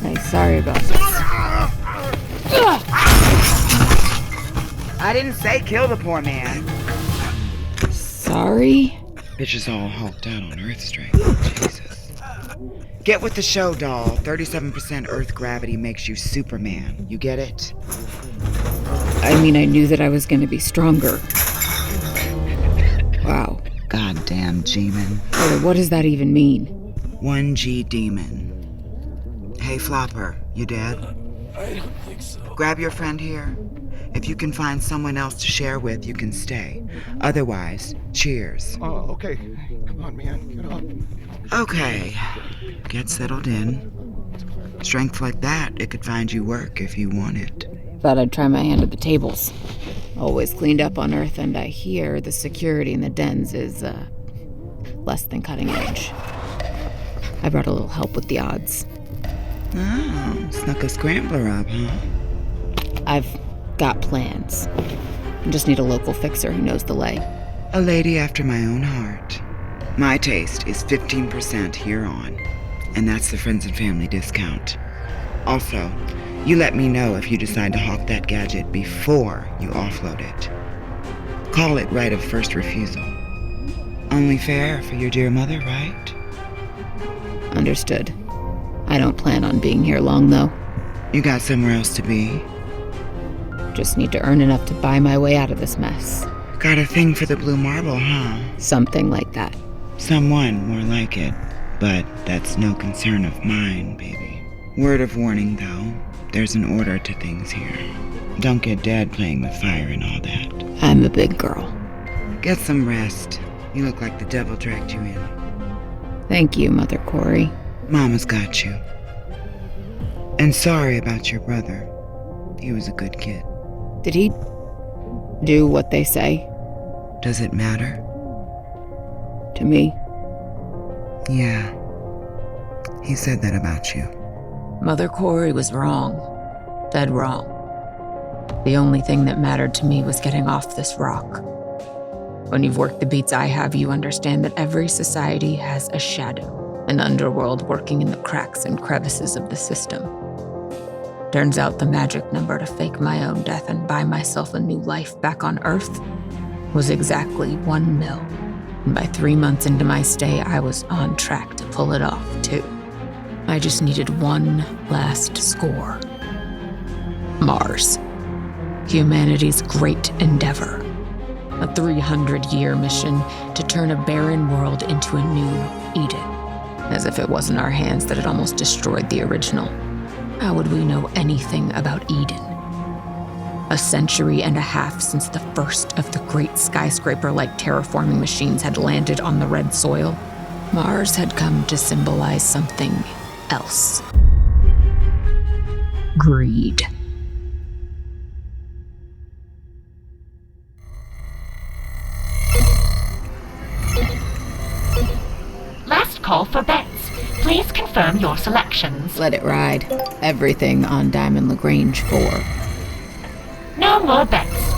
Hey, sorry about this. I didn't say kill the poor man. Sorry? Bitch is all hulked out on Earth strength. Jesus. Get with the show, doll. 37% Earth gravity makes you Superman. You get it? I mean, I knew that I was going to be stronger. Wow. Goddamn G-man. What does that even mean? 1G demon. Hey, Flopper, you dead? I don't think so. Grab your friend here. If you can find someone else to share with, you can stay. Otherwise, cheers. Oh, okay. Come on, man. Get up. Okay. Get settled in. Strength like that, it could find you work if you want it. Thought I'd try my hand at the tables. Always cleaned up on Earth, and I hear the security in the dens is, less than cutting edge. I brought a little help with the odds. Oh, snuck a scrambler up, huh? I've got plans. I just need a local fixer who knows the lay. A lady after my own heart. My taste is 15% here on, and that's the friends and family discount. Also, you let me know if you decide to hawk that gadget before you offload it. Call it right of first refusal. Only fair for your dear mother, right? Understood. I don't plan on being here long, though. You got somewhere else to be? Just need to earn enough to buy my way out of this mess. Got a thing for the blue marble, huh? Something like that. Someone more like it, but that's no concern of mine, baby. Word of warning, though. There's an order to things here. Don't get dead playing with fire and all that. I'm a big girl. Get some rest. You look like the devil dragged you in. Thank you, Mother Corey. Mama's got you. And sorry about your brother. He was a good kid. Did he do what they say? Does it matter? To me? Yeah. He said that about you. Mother Corey was wrong. Dead wrong. The only thing that mattered to me was getting off this rock. When you've worked the beats I have, you understand that every society has a shadow, an underworld working in the cracks and crevices of the system. Turns out the magic number to fake my own death and buy myself a new life back on Earth was exactly 1 mil. And by 3 months into my stay, I was on track to pull it off, too. I just needed one last score. Mars. Humanity's great endeavor. A 300-year mission to turn a barren world into a new Eden. As if it wasn't our hands that had almost destroyed the original. How would we know anything about Eden? A century and a half since the first of the great skyscraper-like terraforming machines had landed on the red soil, Mars had come to symbolize something else. Greed. Last call for bets. Please confirm your selections. Let it ride. Everything on Diamond Lagrange 4. No more bets.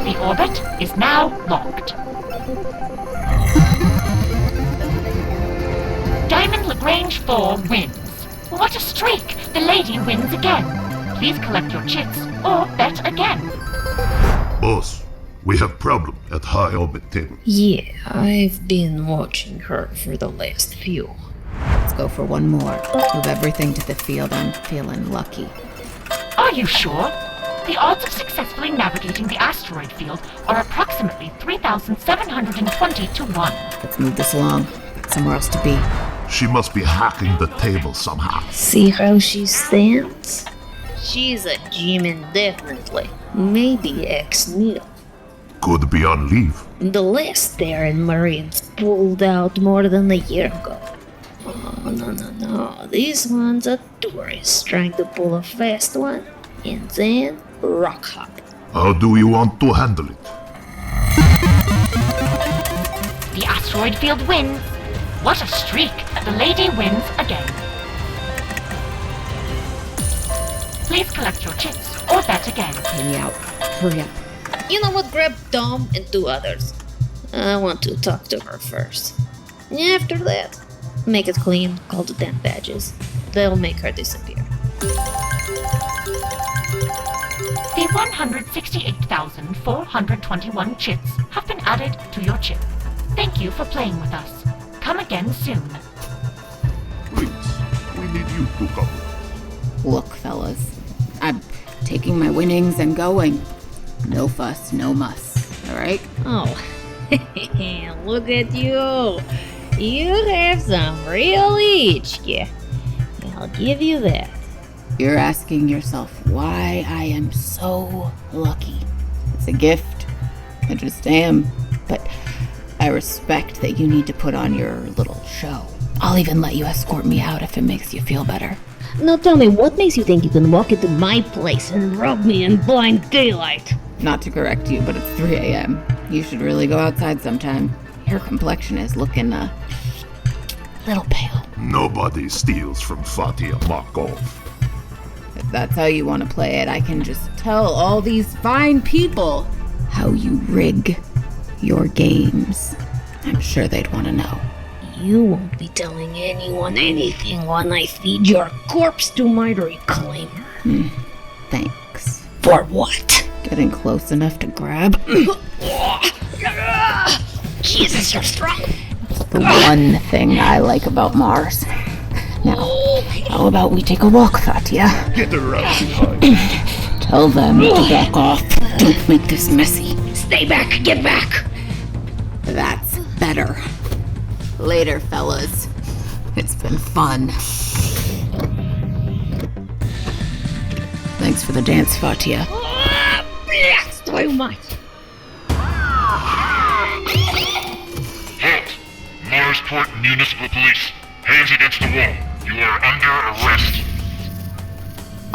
The orbit is now locked. Diamond Lagrange 4 wins. What a streak! The lady wins again. Please collect your chits or bet again. Boss, we have problem at high orbit table. Yeah, I've been watching her for the last few. Let's go for one more. Move everything to the field. I'm feeling lucky. Are you sure? The odds of successfully navigating the asteroid field are approximately 3,720 to 1. Let's move this along. Somewhere else to be. She must be hacking the table somehow. See how she stands? She's a G-man, definitely. Maybe ex-Neo. Could be on leave. The last Terran Marines pulled out more than a year ago. Oh, no. These ones are tourists trying to pull a fast one and then rock hop. How do you want to handle it? The asteroid field wins. What a streak! The lady wins again. Please collect your chips or bet again. Pay me out. Hurry up. You know what? Grab Tom and 2 others. I want to talk to her first. After that, make it clean, call the 10 badges. They'll make her disappear. The 168,421 chits have been added to your chip. Thank you for playing with us. Come again soon. Please, we need you to come. Look, fellas. I'm taking my winnings and going. No fuss, no muss. Alright? Oh, look at you. You have some real HQ. I'll give you that. You're asking yourself why I am so lucky. It's a gift. I just am. But I respect that you need to put on your little show. I'll even let you escort me out if it makes you feel better. Now tell me, what makes you think you can walk into my place and rob me in blind daylight? Not to correct you, but it's 3 a.m. You should really go outside sometime. Your complexion is looking a little pale. Nobody steals from Fatia Markov. If that's how you want to play it, I can just tell all these fine people how you rig your games. I'm sure they'd want to know. You won't be telling anyone anything when I feed your corpse to my reclaimer. Thanks. For what? Getting close enough to grab. Jesus, you're strong. It's the one thing I like about Mars. Now, how about we take a walk, Fatia? Get around behind. Tell them to back off. Don't make this messy. Stay back, get back. That's better. Later, fellas. It's been fun. Thanks for the dance, Fatia. That's too much. Halt! Marsport Municipal Police. Hands against the wall. You are under arrest.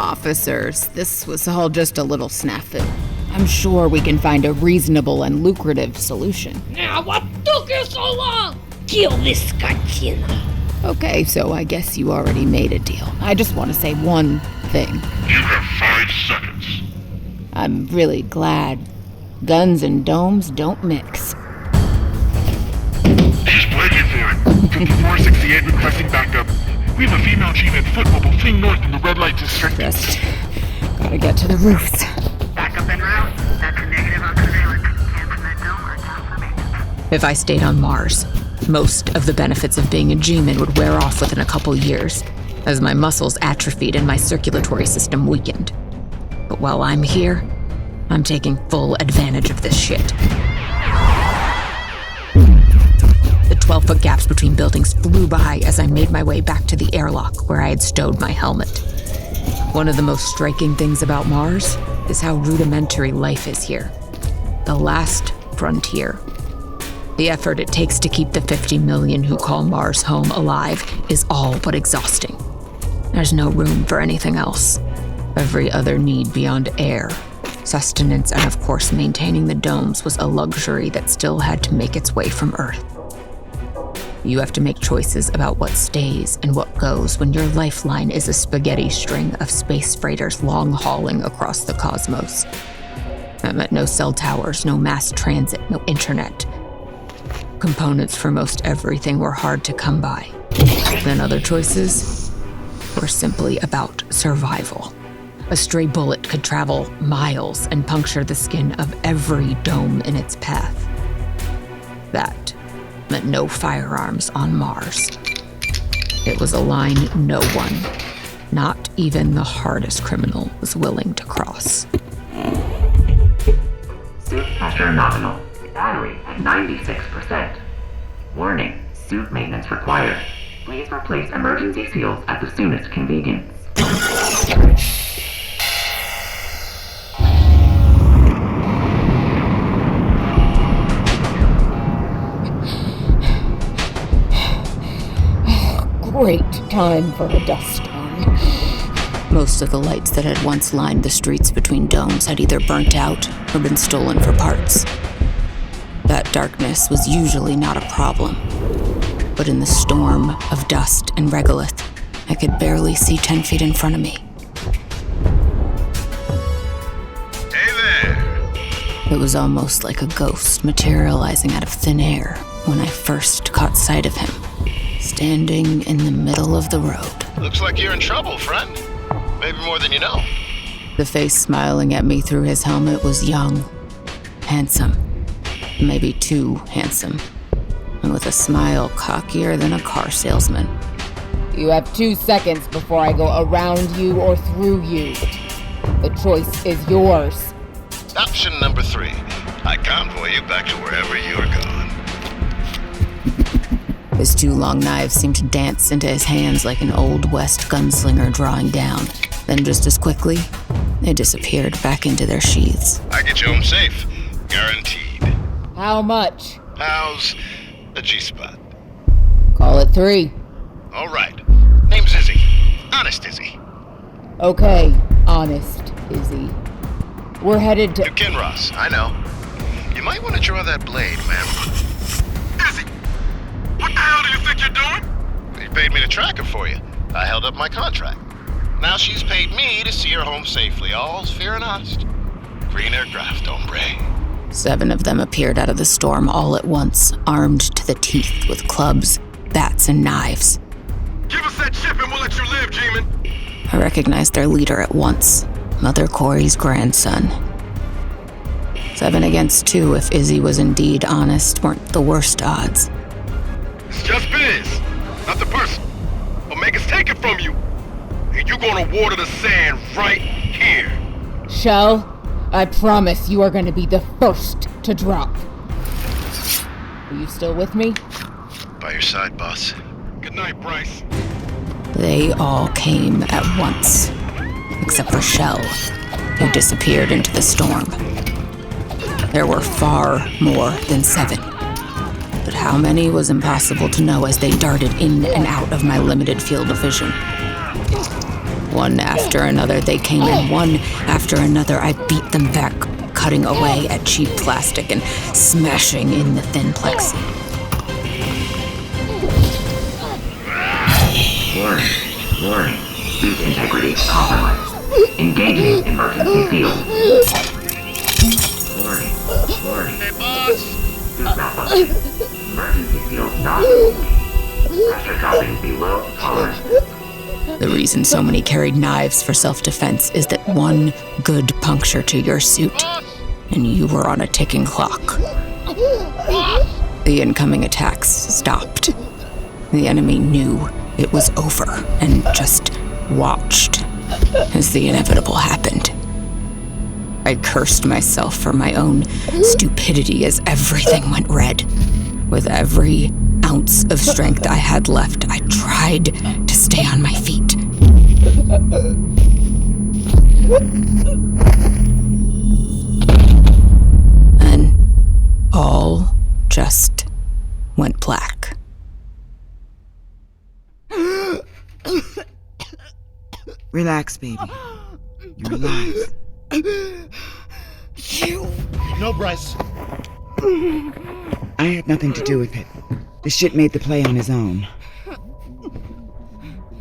Officers, this was all just a little snafu. I'm sure we can find a reasonable and lucrative solution. Now, what took you so long? Kill this Katina. Okay, so I guess you already made a deal. I just want to say one thing. You have 5 seconds. I'm really glad guns and domes don't mix. She's begging for it. 5468 requesting backup. We have a female G-Man foot mobile fleeing north in the red light district. Just gotta get to the roofs. Backup en route. That's a negative on surveillance. Cancel that dome or down for maintenance. If I stayed on Mars, most of the benefits of being a G-Man would wear off within a couple years, as my muscles atrophied and my circulatory system weakened. But while I'm here, I'm taking full advantage of this shit. The 12-foot gaps between buildings flew by as I made my way back to the airlock where I had stowed my helmet. One of the most striking things about Mars is how rudimentary life is here. The last frontier. The effort it takes to keep the 50 million who call Mars home alive is all but exhausting. There's no room for anything else. Every other need beyond air, sustenance, and of course maintaining the domes was a luxury that still had to make its way from Earth. You have to make choices about what stays and what goes when your lifeline is a spaghetti string of space freighters long-hauling across the cosmos. That meant no cell towers, no mass transit, no internet. Components for most everything were hard to come by. Then other choices were simply about survival. A stray bullet could travel miles and puncture the skin of every dome in its path. That meant no firearms on Mars. It was a line no one, not even the hardest criminal, was willing to cross. Suit pressure nominal. Battery at 96%. Warning, suit maintenance required. Please replace emergency seals at the soonest convenience. Great time for a dust storm. Most of the lights that had once lined the streets between domes had either burnt out or been stolen for parts. That darkness was usually not a problem, but in the storm of dust and regolith, I could barely see 10 feet in front of me. Hey there! It was almost like a ghost materializing out of thin air when I first caught sight of him, standing in the middle of the road. Looks like you're in trouble, friend. Maybe more than you know. The face smiling at me through his helmet was young, handsome, maybe too handsome, and with a smile cockier than a car salesman. You have 2 seconds before I go around you or through you. The choice is yours. Option number 3. I convoy you back to wherever you're gone. His 2 long knives seemed to dance into his hands like an Old West gunslinger drawing down. Then just as quickly, they disappeared back into their sheaths. I get you home safe. Guaranteed. How much? How's a G-spot? Call it 3. All right. Name's Izzy. Honest Izzy. Okay, honest Izzy. We're headed to... To Kinross, I know. You might want to draw that blade, ma'am. Izzy! What the hell do you think you're doing? You paid me to track her for you. I held up my contract. Now she's paid me to see her home safely. All's fair and honest. Green aircraft, hombre. 7 of them appeared out of the storm all at once, armed to the teeth with clubs, bats, and knives. Give us that ship and we'll let you live, G-man. I recognized their leader at once, Mother Corey's grandson. 7 against 2, if Izzy was indeed honest, weren't the worst odds. It's just biz, not the person. Or make us take it from you. And you gonna water the sand right here. Shell, I promise you are going to be the first to drop. Are you still with me? By your side, boss. Good night, Bryce. They all came at once, except for Shell, who disappeared into the storm. There were far more than 7. But how many was impossible to know as they darted in and out of my limited field of vision. One after another they came in, one after another I beat them back, cutting away at cheap plastic and smashing in the thin plexi. Warning. Suit integrity compromised. Engaging emergency field. Warning. Hey, boss! Suit malfunction. Emergency field not open. Pressure dropping below tolerance. The reason so many carried knives for self-defense is that one good puncture to your suit, and you were on a ticking clock. The incoming attacks stopped. The enemy knew it was over and just watched as the inevitable happened. I cursed myself for my own stupidity as everything went red. With every ounce of strength I had left, I tried to stay on my feet. Then all just went black. Relax, baby. You're alive. No, Bryce. I had nothing to do with it. The shit made the play on his own.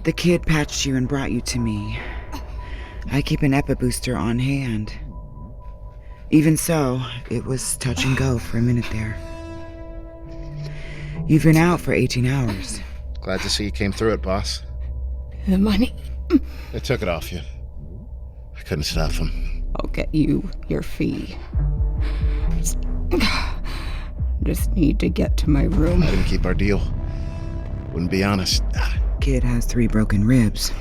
The kid patched you and brought you to me. I keep an epi booster on hand. Even so, it was touch and go for a minute there. You've been out for 18 hours. Glad to see you came through it, boss. The money. They took it off you. I couldn't stop them. I'll get you your fee. Just need to get to my room. I didn't keep our deal. Wouldn't be honest. Kid has 3 broken ribs.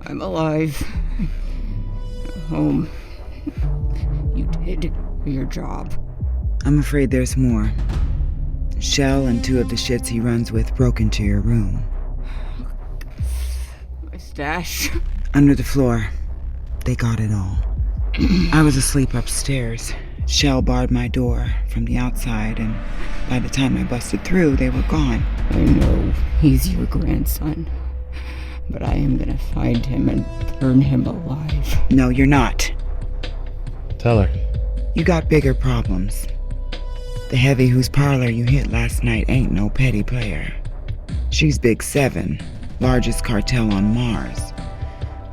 I'm alive. I'm home. You did your job. I'm afraid there's more. Shell and 2 of the shits he runs with broke into your room. My stash. Under the floor. They got it all. I was asleep upstairs. Shell barred my door from the outside, and by the time I busted through, they were gone. I know he's your grandson, but I am gonna find him and burn him alive. No, you're not. Tell her. You got bigger problems. The heavy whose parlor you hit last night ain't no petty player. She's Big 7, largest cartel on Mars.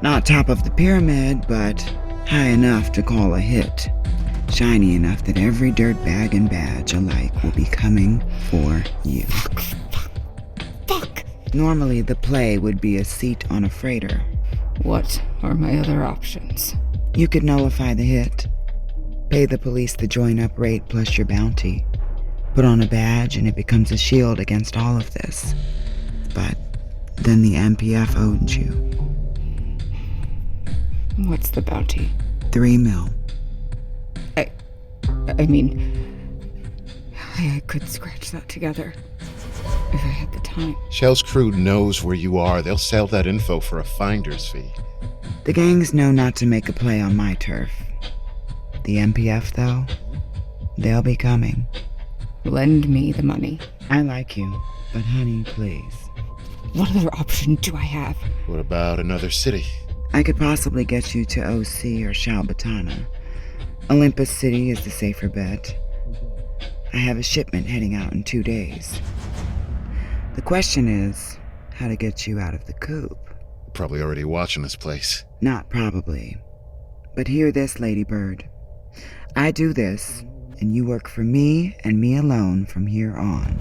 Not top of the pyramid, but high enough to call a hit. Shiny enough that every dirtbag and badge alike will be coming for you. Fuck. Normally, the play would be a seat on a freighter. What are my other options? You could nullify the hit. Pay the police the join-up rate plus your bounty. Put on a badge and it becomes a shield against all of this. But then the MPF owed you. What's the bounty? 3 mil. I mean, I could scratch that together if I had the time. Shell's crew knows where you are. They'll sell that info for a finder's fee. The gangs know not to make a play on my turf. The MPF, though, they'll be coming. Lend me the money. I like you, but honey, please. What other option do I have? What about another city? I could possibly get you to OC or Shalbatana. Olympus City is the safer bet. I have a shipment heading out in 2 days. The question is, how to get you out of the coop. Probably already watching this place. Not probably. But hear this, Ladybird. I do this, and you work for me and me alone from here on.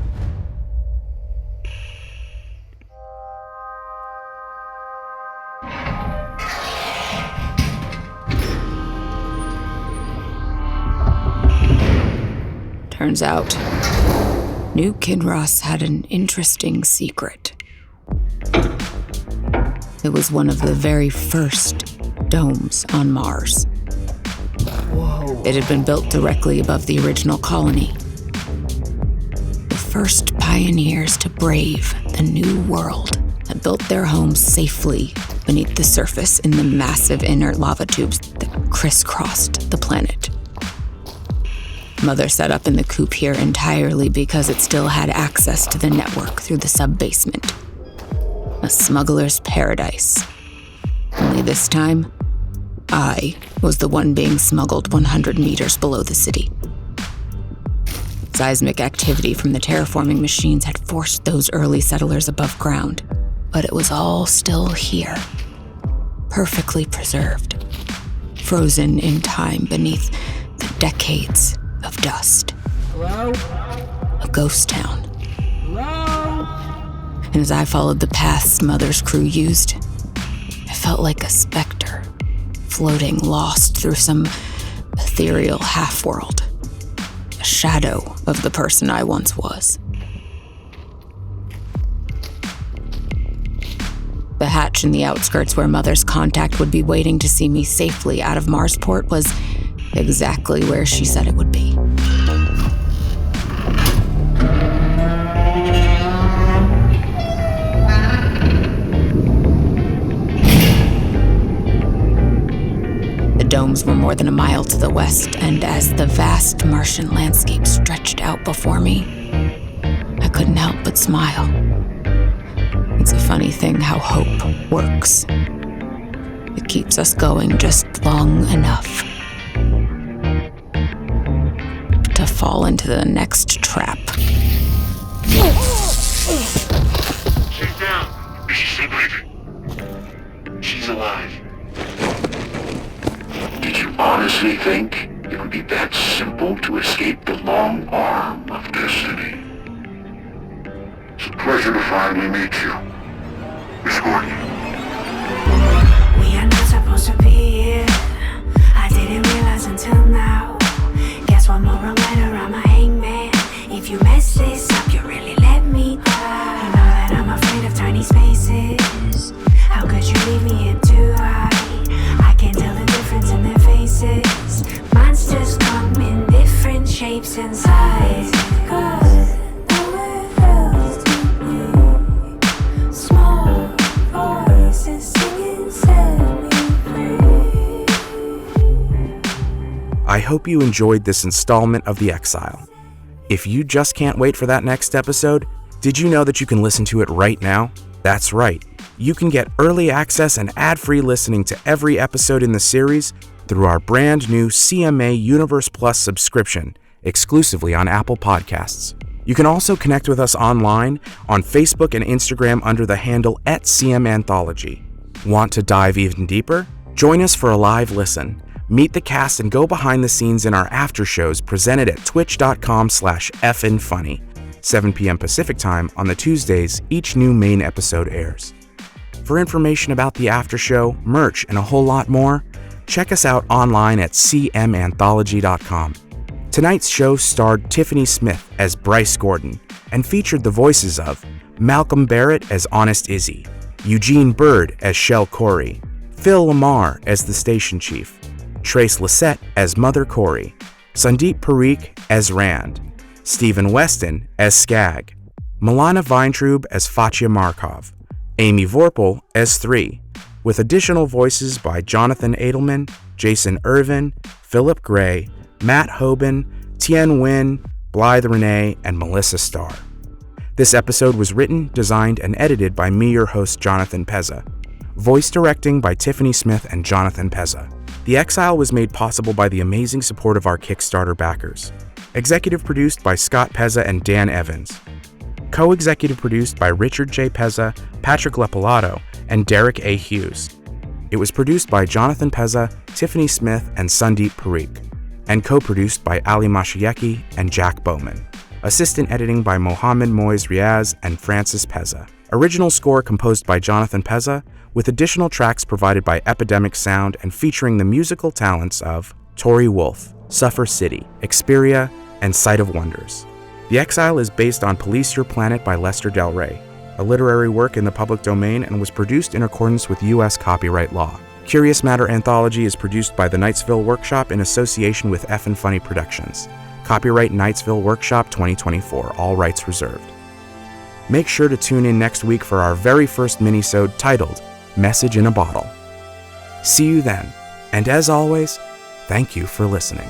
Turns out, New Kinross had an interesting secret. It was one of the very first domes on Mars. Whoa. It had been built directly above the original colony. The first pioneers to brave the new world had built their homes safely beneath the surface in the massive inert lava tubes that crisscrossed the planet. Mother set up in the coop here entirely because it still had access to the network through the sub-basement. A smuggler's paradise. Only this time, I was the one being smuggled 100 meters below the city. Seismic activity from the terraforming machines had forced those early settlers above ground, but it was all still here, perfectly preserved, frozen in time beneath the decades of dust. Hello? A ghost town. Hello? And as I followed the paths Mother's crew used, I felt like a specter, floating lost through some ethereal half-world, a shadow of the person I once was. The hatch in the outskirts where Mother's contact would be waiting to see me safely out of Marsport was exactly where she said it would be. The domes were more than a mile to the west, and as the vast Martian landscape stretched out before me, I couldn't help but smile. It's a funny thing how hope works. It keeps us going just long enough to fall into the next trap. She's down. Is she still breathing? She's alive. Did you honestly think it would be that simple to escape the long arm of destiny? It's a pleasure to finally meet you, Miss Gordon. We are not supposed to be here. I didn't realize until now. Guess one more wrong letter, I'm a hangman. If you mess this up, you really let me down. You know that I'm afraid of tiny spaces. How could you leave me in too high? I can't tell the difference in their faces. Monsters come in different shapes and sizes. I hope you enjoyed this installment of The Exile. If you just can't wait for that next episode, did you know that you can listen to it right now? That's right. You can get early access and ad-free listening to every episode in the series through our brand new CMA Universe Plus subscription, exclusively on Apple Podcasts. You can also connect with us online on Facebook and Instagram under the handle @CMAnthology. Want to dive even deeper? Join us for a live listen. Meet the cast and go behind the scenes in our after shows presented at twitch.com/fnfunny, 7 p.m. Pacific time on the Tuesdays each new main episode airs. For information about the after show, merch, and a whole lot more, check us out online at cmanthology.com. Tonight's show starred Tiffany Smith as Bryce Gordon and featured the voices of Malcolm Barrett as Honest Izzy, Eugene Bird as Shell Corey, Phil Lamar as the station chief, Trace Lissette as Mother Corey, Sandeep Parikh as Rand, Stephen Weston as Skag, Milana Weintraub as Fatya Markov, Amy Vorpal as 3, with additional voices by Jonathan Edelman, Jason Irvin, Philip Gray, Matt Hoban, Tien Nguyen, Blythe Renee, and Melissa Starr. This episode was written, designed, and edited by me, your host, Jonathan Pezza. Voice directing by Tiffany Smith and Jonathan Pezza. The Exile was made possible by the amazing support of our Kickstarter backers. Executive produced by Scott Pezza and Dan Evans. Co-executive produced by Richard J. Pezza, Patrick Lepalato, and Derek A. Hughes. It was produced by Jonathan Pezza, Tiffany Smith, and Sandeep Parikh, and co-produced by Ali Mashayeki and Jack Bowman. Assistant editing by Mohammed Moiz Riaz and Francis Pezza. Original score composed by Jonathan Pezza, with additional tracks provided by Epidemic Sound and featuring the musical talents of Tori Wolf, Suffer City, Xperia, and Sight of Wonders. The Exile is based on Police Your Planet by Lester Del Rey, a literary work in the public domain and was produced in accordance with U.S. copyright law. Curious Matter Anthology is produced by the Knightsville Workshop in association with F and Funny Productions. Copyright Knightsville Workshop 2024, all rights reserved. Make sure to tune in next week for our very first minisode titled Message in a Bottle. See you then, and as always, thank you for listening.